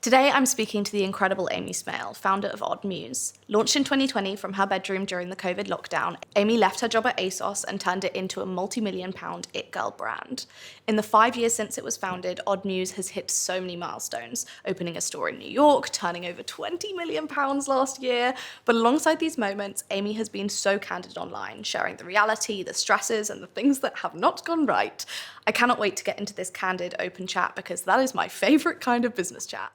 Today, I'm speaking to the incredible Aimee Smale, founder of Odd Muse. Launched in 2020 from her bedroom during the COVID lockdown, Aimee left her job at ASOS and turned it into a multi-million-pound it girl brand. In the 5 years since it was founded, Odd Muse has hit so many milestones, opening a store in New York, turning over £20 million last year. But alongside these moments, Aimee has been so candid online, sharing the reality, the stresses, and the things that have not gone right. I cannot wait to get into this candid, open chat because that is my favorite kind of business chat.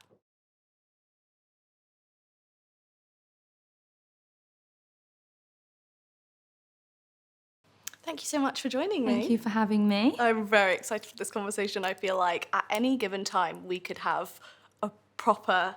Thank you so much for joining me. Thank you for having me. I'm very excited for this conversation. I feel like at any given time we could have a proper,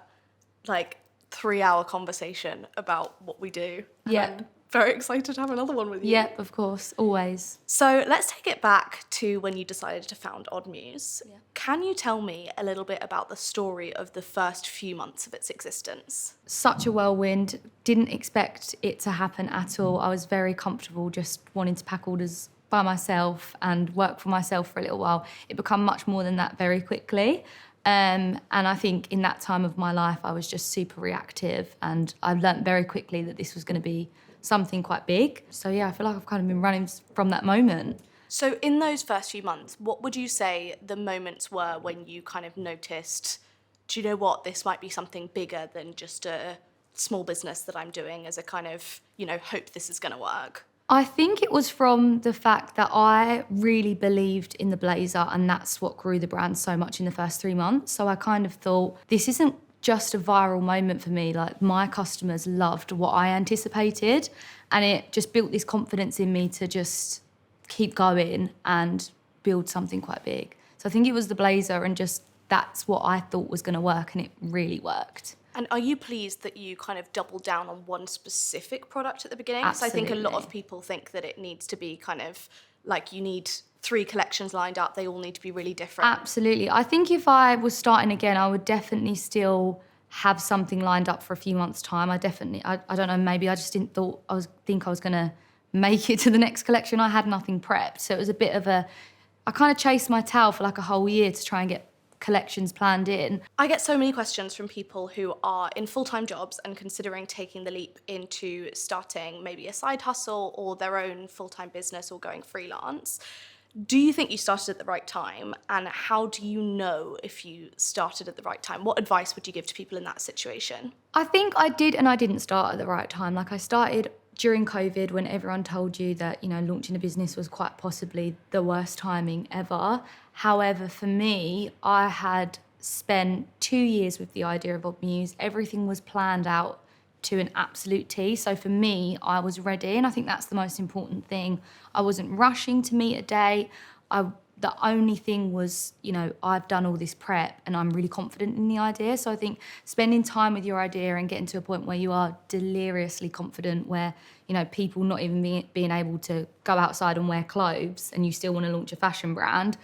3-hour conversation about what we do. And Yep. I'm very excited to have another one with you. Yep, of course, always. So let's take it back to when you decided to found Odd Muse. Yeah. Can you tell me a little bit about the story of the first few months of its existence? Such a whirlwind. Didn't expect it to happen at all. I was very comfortable just wanting to pack orders by myself and work for myself for a little while. It became much more than that very quickly. And I think in that time of my life, I was just super reactive, and I learnt very quickly that this was going to be something quite big. So yeah, I feel like I've kind of been running from that moment. So in those first few months, what would you say the moments were when you kind of noticed, do you know what, this might be something bigger than just a small business that I'm doing as a kind of, hope this is going to work? I think it was from the fact that I really believed in the blazer, and that's what grew the brand so much in the first 3 months. So I kind of thought, this isn't just a viral moment for me. Like, my customers loved what I anticipated, and it just built this confidence in me to just keep going and build something quite big. So I think it was the blazer, and just that's what I thought was going to work, and it really worked. And are you pleased that you kind of doubled down on one specific product at the beginning? Because I think a lot of Absolutely. people think that it needs to be kind of like you need 3 collections lined up. They all need to be really different. Absolutely. I think if I was starting again, I would definitely still have something lined up for a few months' time. I don't know, maybe I just didn't think I was going to make it to the next collection. I had nothing prepped. So it was a bit of I kind of chased my tail for like a whole year to try and get collections planned in. I get so many questions from people who are in full-time jobs and considering taking the leap into starting maybe a side hustle or their own full-time business or going freelance. Do you think you started at the right time? And how do you know if you started at the right time? What advice would you give to people in that situation? I think I did and I didn't start at the right time. Like, I started during COVID when everyone told you that, launching a business was quite possibly the worst timing ever. However, for me, I had spent 2 years with the idea of Odd Muse. Everything was planned out to an absolute T. So for me, I was ready, and I think that's the most important thing. I wasn't rushing to meet a date. The only thing was, I've done all this prep and I'm really confident in the idea. So I think spending time with your idea and getting to a point where you are deliriously confident, where, people not even being able to go outside and wear clothes and you still want to launch a fashion brand,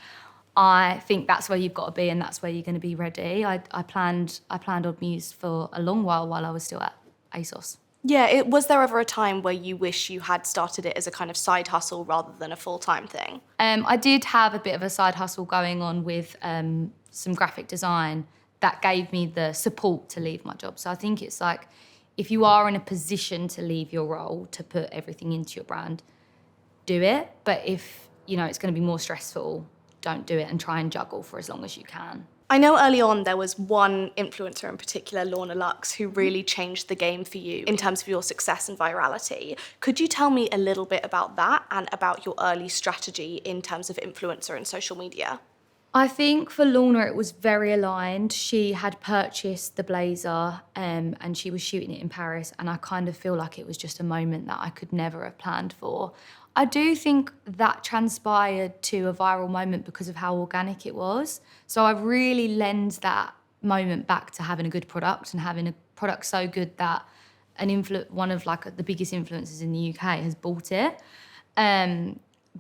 I think that's where you've got to be, and that's where you're going to be ready. I planned Odd Muse for a long while I was still at ASOS. Yeah, was there ever a time where you wish you had started it as a kind of side hustle rather than a full-time thing? I did have a bit of a side hustle going on with some graphic design that gave me the support to leave my job. So I think it's like, if you are in a position to leave your role to put everything into your brand, do it. But if, it's going to be more stressful, don't do it, and try and juggle for as long as you can. I know early on there was one influencer in particular, Lorna Lux, who really changed the game for you in terms of your success and virality. Could you tell me a little bit about that and about your early strategy in terms of influencer and social media? I think for Lorna, it was very aligned. She had purchased the blazer and she was shooting it in Paris, and I kind of feel like it was just a moment that I could never have planned for. I do think that transpired to a viral moment because of how organic it was. So I really lend that moment back to having a good product, and having a product so good that one of the biggest influencers in the UK has bought it.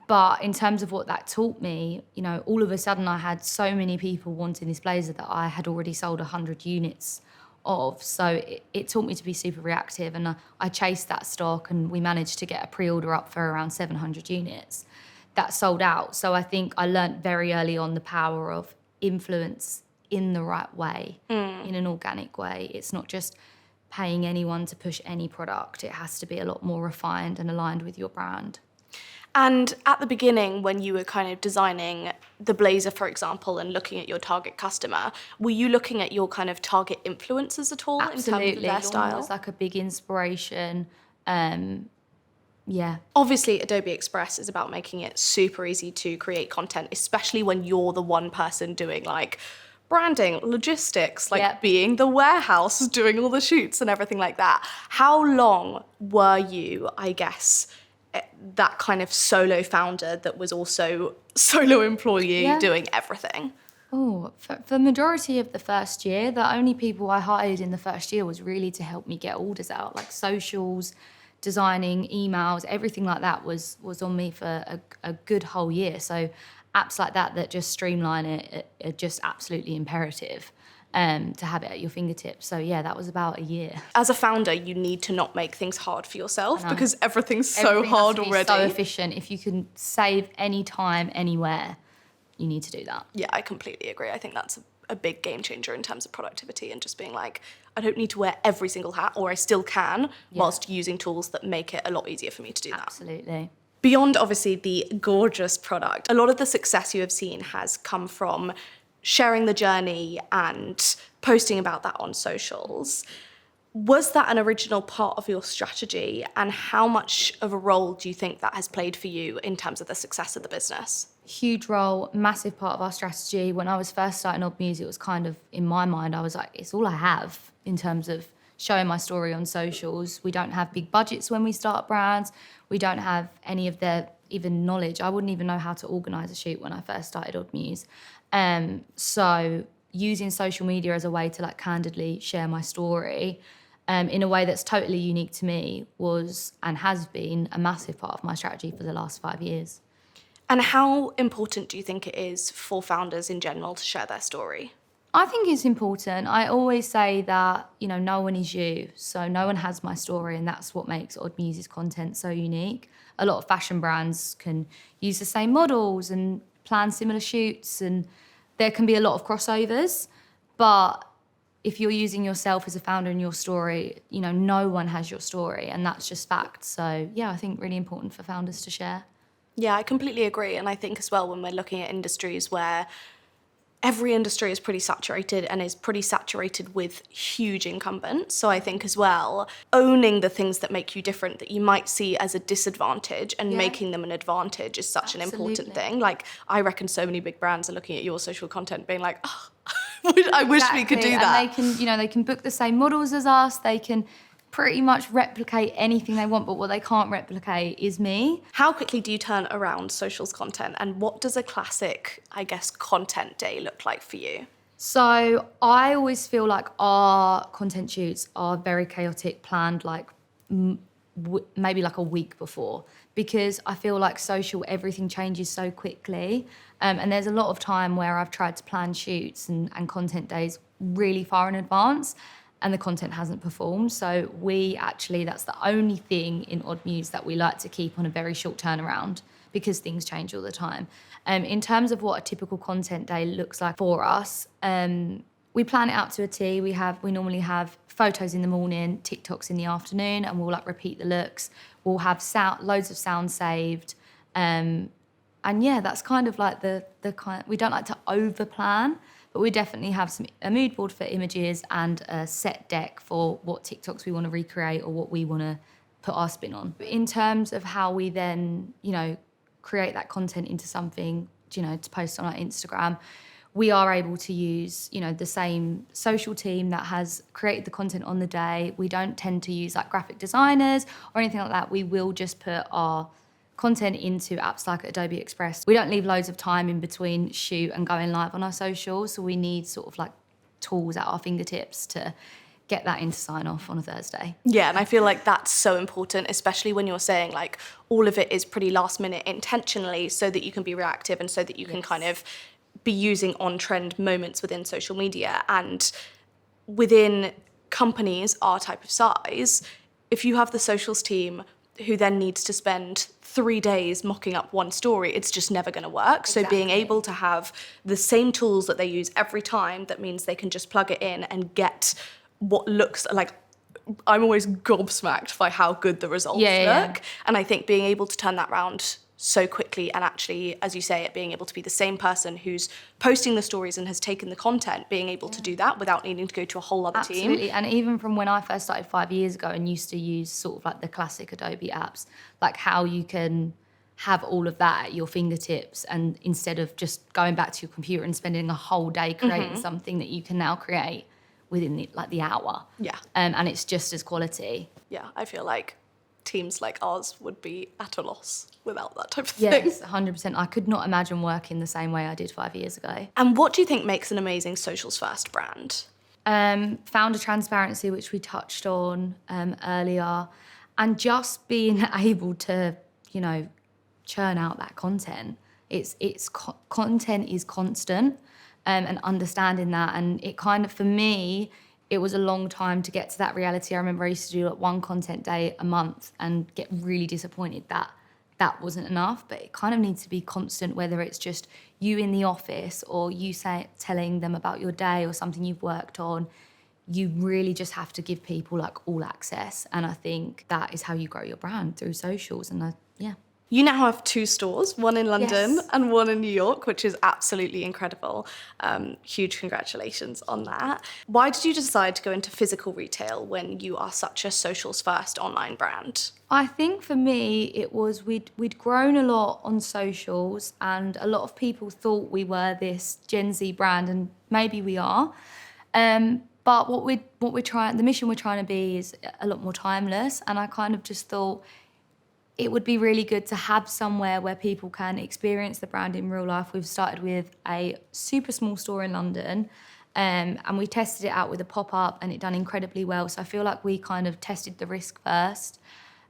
But in terms of what that taught me, all of a sudden I had so many people wanting this blazer that I had already sold 100 units of. So it taught me to be super reactive, and I chased that stock, and we managed to get a pre-order up for around 700 units that sold out. So I think I learnt very early on the power of influence in the right way, in an organic way. It's not just paying anyone to push any product. It has to be a lot more refined and aligned with your brand. And at the beginning, when you were kind of designing the blazer, for example, and looking at your target customer, were you looking at your kind of target influencers at all in terms of their Absolutely. style? It was like a big inspiration. Yeah. Obviously, Adobe Express is about making it super easy to create content, especially when you're the one person doing like branding, logistics, like being the warehouse, doing all the shoots and everything like that. How long were you, I guess, that kind of solo founder that was also solo employee doing everything? Oh, for the majority of the first year, the only people I hired in the first year was really to help me get orders out, like socials, designing, emails, everything like that was on me for a good whole year. So apps like that just streamline it are just absolutely imperative to have it at your fingertips. So yeah, that was about a year. As a founder, you need to not make things hard for yourself because everything's so hard already. So efficient. If you can save any time anywhere, you need to do that. Yeah, I completely agree. I think that's a big game changer in terms of productivity and just being like, I don't need to wear every single hat, or I still can, whilst using tools that make it a lot easier for me to do that. Absolutely. Beyond obviously the gorgeous product, a lot of the success you have seen has come from sharing the journey and posting about that on socials. Was that an original part of your strategy, and how much of a role do you think that has played for you in terms of the success of the business? Huge role, massive part of our strategy. When I was first starting Odd Muse, it was kind of, in my mind, I was like, it's all I have in terms of showing my story on socials. We don't have big budgets when we start brands. We don't have any of their even knowledge. I wouldn't even know how to organise a shoot when I first started Odd Muse. So using social media as a way to like candidly share my story in a way that's totally unique to me was and has been a massive part of my strategy for the last 5 years. And how important do you think it is for founders in general to share their story? I think it's important. I always say that, no one is you. So no one has my story, and that's what makes Odd Muse's content so unique. A lot of fashion brands can use the same models and plan similar shoots, and there can be a lot of crossovers. But if you're using yourself as a founder in your story, no one has your story, and that's just fact. So yeah, I think really important for founders to share. Yeah, I completely agree. And I think as well, when we're looking at industries where every industry is pretty saturated and is pretty saturated with huge incumbents. So I think as well, owning the things that make you different that you might see as a disadvantage and making them an advantage is such an important thing. Like, I reckon so many big brands are looking at your social content being like, oh, I wish we could do that. And they can book the same models as us. They can pretty much replicate anything they want, but what they can't replicate is me. How quickly do you turn around socials content, and what does a classic, I guess, content day look like for you? So I always feel like our content shoots are very chaotic, planned like maybe like a week before, because I feel like social, everything changes so quickly. And there's a lot of time where I've tried to plan shoots and content days really far in advance, and the content hasn't performed. So that's the only thing in Odd Muse that we like to keep on a very short turnaround, because things change all the time. In terms of what a typical content day looks like for us, we plan it out to a T. We normally have photos in the morning, TikToks in the afternoon, and we'll like repeat the looks. We'll have loads of sound saved. And yeah, that's kind of like the kind. We don't like to over plan, but we definitely have a mood board for images and a set deck for what TikToks we want to recreate or what we want to put our spin on. In terms of how we then, create that content into something, to post on our Instagram, we are able to use, the same social team that has created the content on the day. We don't tend to use like graphic designers or anything like that. We will just put our content into apps like Adobe Express. We don't leave loads of time in between shoot and going live on our socials, so we need sort of like tools at our fingertips to get that into sign off on a Thursday. Yeah, and I feel like that's so important, especially when you're saying like all of it is pretty last minute intentionally, so that you can be reactive and so that you can kind of be using on-trend moments within social media. And within companies our type of size, if you have the socials team who then needs to spend 3 days mocking up one story, it's just never going to work. So being able to have the same tools that they use every time, that means they can just plug it in and get what looks like, I'm always gobsmacked by how good the results look. And I think being able to turn that around so quickly, and actually, as you say, it being able to be the same person who's posting the stories and has taken the content, being able to do that without needing to go to a whole other team. Absolutely. And even from when I first started 5 years ago and used to use sort of like the classic Adobe apps, like how you can have all of that at your fingertips, and instead of just going back to your computer and spending a whole day creating something that you can now create within the hour. Yeah. And it's just as quality. Yeah, I feel like teams like ours would be at a loss without that type of thing. Yes, 100%. I could not imagine working the same way I did 5 years ago. And what do you think makes an amazing socials first brand? Founder transparency, which we touched on earlier, and just being able to, churn out that content. Content is constant, and understanding that. And it kind of, for me, it was a long time to get to that reality. I remember I used to do like one content day a month and get really disappointed that that wasn't enough. But it kind of needs to be constant, whether it's just you in the office or you telling them about your day or something you've worked on. You really just have to give people like all access. And I think that is how you grow your brand, through socials. And You now have 2 stores, one in London and one in New York, which is absolutely incredible. Huge congratulations on that. Why did you decide to go into physical retail when you are such a socials first online brand? I think for me, it was we'd grown a lot on socials, and a lot of people thought we were this Gen Z brand, and maybe we are. But the mission we're trying to be is a lot more timeless. And I kind of just thought it would be really good to have somewhere where people can experience the brand in real life. We've started with a super small store in London, and we tested it out with a pop-up, and it done incredibly well. So I feel like we kind of tested the risk first.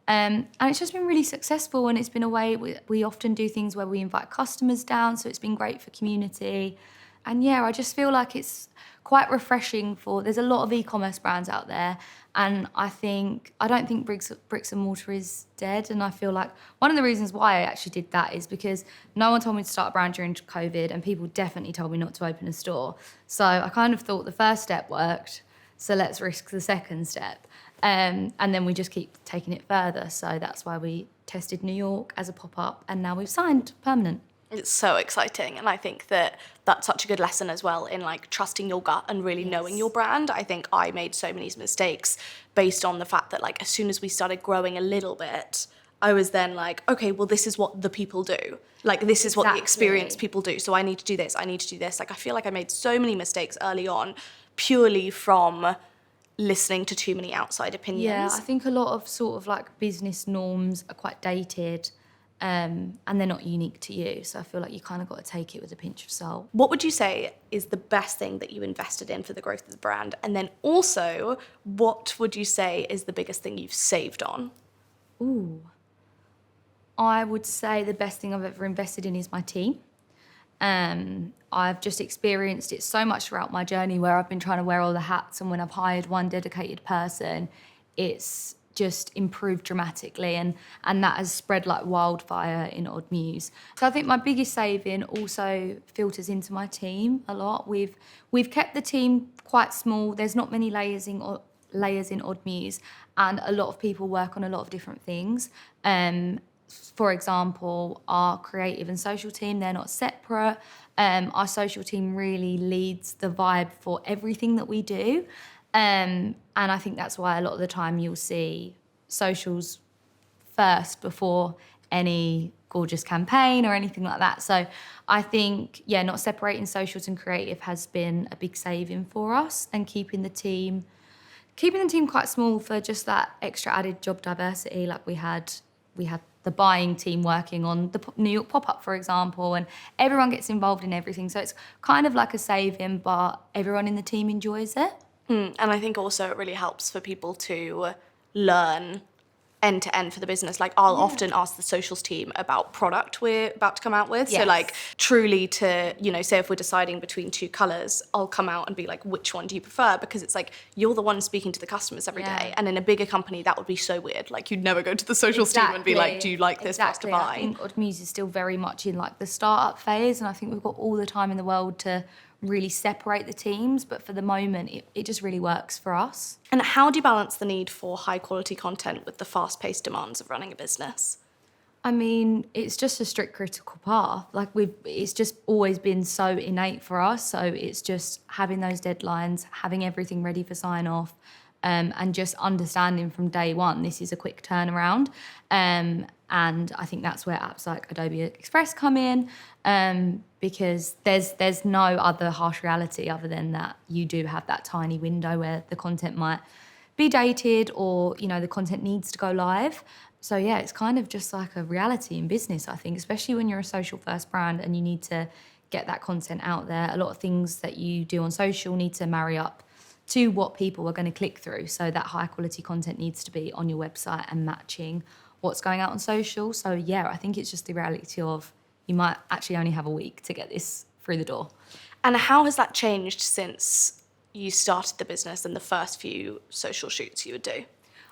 And it's just been really successful, and it's been a way we often do things where we invite customers down, so it's been great for community. And I just feel like it's quite refreshing there's a lot of e-commerce brands out there, and I don't think bricks and mortar is dead. And I feel like one of the reasons why I actually did that is because no one told me to start a brand during COVID, and people definitely told me not to open a store. So I kind of thought the first step worked, so let's risk the second step. And then we just keep taking it further. So that's why we tested New York as a pop-up, and now we've signed permanent. It's so exciting, and I think that that's such a good lesson as well in like trusting your gut and really knowing your brand. I think I made so many mistakes based on the fact that like as soon as we started growing a little bit, I was then like, okay, well, this is what the people do. Like, this is what the experienced people do. So I need to do this. I need to do this. Like, I feel like I made so many mistakes early on purely from listening to too many outside opinions. Yeah, I think a lot of sort of like business norms are quite dated. And they're not unique to you. So I feel like you kind of got to take it with a pinch of salt. What would you say is the best thing that you invested in for the growth of the brand? And then also, what would you say is the biggest thing you've saved on? Ooh. I would say the best thing I've ever invested in is my team. I've just experienced it so much throughout my journey, where I've been trying to wear all the hats, and when I've hired one dedicated person, it's just improved dramatically, and that has spread like wildfire in Odd Muse. So I think my biggest saving also filters into my team a lot. We've kept the team quite small. There's not many layers in Odd Muse, and a lot of people work on a lot of different things. For example, our creative and social team, they're not separate. Our social team really leads the vibe for everything that we do. And I think that's why a lot of the time you'll see socials first before any gorgeous campaign or anything like that. So I think, not separating socials and creative has been a big saving for us, and keeping the team quite small for just that extra added job diversity. Like we had the buying team working on the New York pop-up, for example, and everyone gets involved in everything. So it's kind of like a saving, but everyone in the team enjoys it. And I think also it really helps for people to learn end to end for the business. Like I'll often ask the socials team about product we're about to come out with. So Yes. like truly to, you know, say if we're deciding between two colours, I'll come out and be like, which one do you prefer? Because it's like, you're the one speaking to the customers every day. And in a bigger company, that would be so weird. Like you'd never go to the socials team and be like, do you like this for us to buy? I think Odd Muse is still very much in like the startup phase, and I think we've got all the time in the world to really separate the teams, but for the moment it just really works for us. And how do you balance the need for high quality content with the fast paced demands of running a business? I mean, it's just a strict critical path. Like it's just always been so innate for us. So it's just having those deadlines, having everything ready for sign off, and just understanding from day one, this is a quick turnaround. And I think that's where apps like Adobe Express come in, because there's no other harsh reality other than that you do have that tiny window where the content might be dated or, you know, the content needs to go live. So yeah, it's kind of just like a reality in business, I think, especially when you're a social first brand and you need to get that content out there. A lot of things that you do on social need to marry up to what people are going to click through. So that high quality content needs to be on your website and matching what's going out on social. So yeah, I think it's just the reality of you might actually only have a week to get this through the door. And how has that changed since you started the business and the first few social shoots you would do?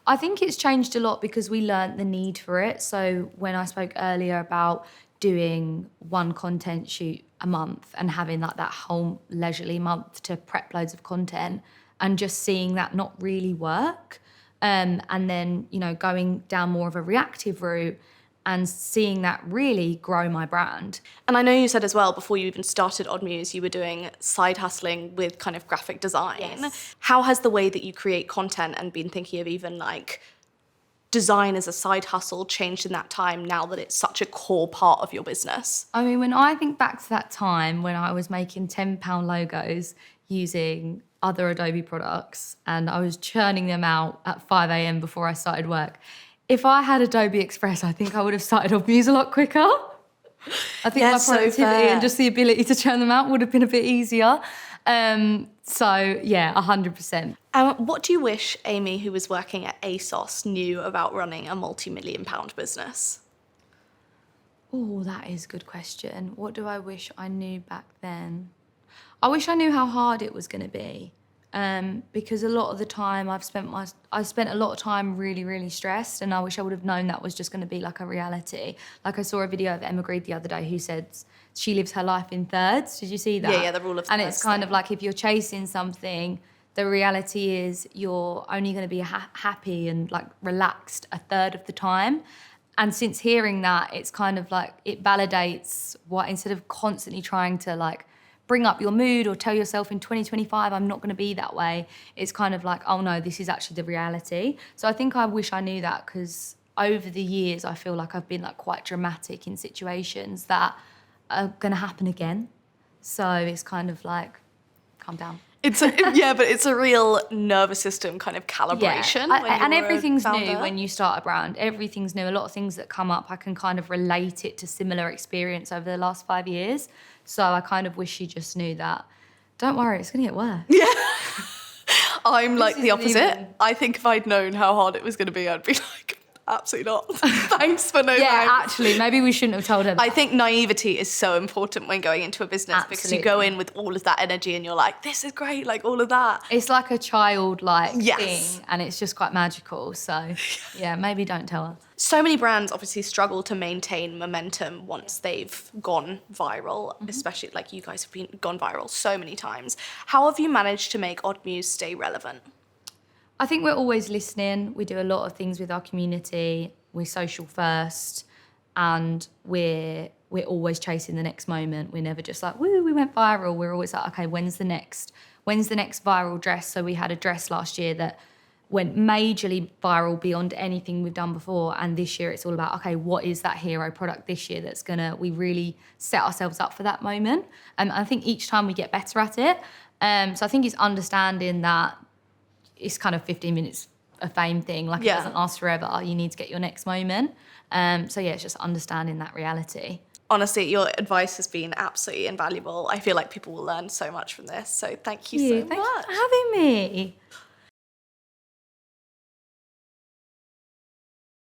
I think it's changed a lot because we learnt the need for it. So when I spoke earlier about doing one content shoot a month and having like that whole leisurely month to prep loads of content and just seeing that not really work, and then, you know, going down more of a reactive route and seeing that really grow my brand. And I know you said as well, before you even started Odd Muse, you were doing side hustling with kind of graphic design. Yes. How has the way that you create content and been thinking of even like design as a side hustle changed in that time now that it's such a core part of your business? I mean, when I think back to that time when I was making £10 logos using other Adobe products and I was churning them out at 5 a.m. before I started work, if I had Adobe Express, I think I would have started Odd Muse a lot quicker. I think my productivity and just the ability to churn them out would have been a bit easier. So yeah, 100%. What do you wish Aimee, who was working at ASOS, knew about running a multi-million-pound business? Oh, that is a good question. What do I wish I knew back then? I wish I knew how hard it was going to be. Because a lot of the time I spent a lot of time really, really stressed, and I wish I would have known that was just going to be like a reality. Like I saw a video of Emma Grede the other day who said she lives her life in thirds. Did you see that? Yeah, the rule of thirds. And it's kind of like if you're chasing something, the reality is you're only going to be happy and like relaxed a third of the time. And since hearing that, it's kind of like it validates what, instead of constantly trying to like bring up your mood or tell yourself in 2025, I'm not going to be that way. It's kind of like, oh no, this is actually the reality. So I think I wish I knew that, because over the years, I feel like I've been like quite dramatic in situations that are going to happen again. So it's kind of like, calm down. But it's a real nervous system kind of calibration. Yeah. And everything's new when you start a brand. Everything's new. A lot of things that come up, I can kind of relate it to similar experience over the last 5 years. So I kind of wish you just knew that, don't worry, it's going to get worse. Yeah. I'm like the opposite. I think if I'd known how hard it was going to be, I'd be like, absolutely not. Thanks for no Yeah, thanks. actually, maybe we shouldn't have told her that. I think naivety is so important when going into a business, because you go in with all of that energy and you're like, this is great, like all of that. It's like a childlike Yes. thing, and it's just quite magical. So yeah, maybe don't tell her. So many brands obviously struggle to maintain momentum once they've gone viral, especially like you guys have gone viral so many times. How have you managed to make Odd Muse stay relevant? I think we're always listening. We do a lot of things with our community. We're social first, and we're always chasing the next moment. We're never just like, woo, we went viral. We're always like, okay, when's the next viral dress? So we had a dress last year that went majorly viral beyond anything we've done before. And this year it's all about, okay, what is that hero product this year that's we really set ourselves up for that moment. And I think each time we get better at it. So I think it's understanding that it's kind of 15 minutes of fame thing. Like, it doesn't last forever. You need to get your next moment. So yeah, it's just understanding that reality. Honestly, your advice has been absolutely invaluable. I feel like people will learn so much from this. So thank you so much. Thanks for having me.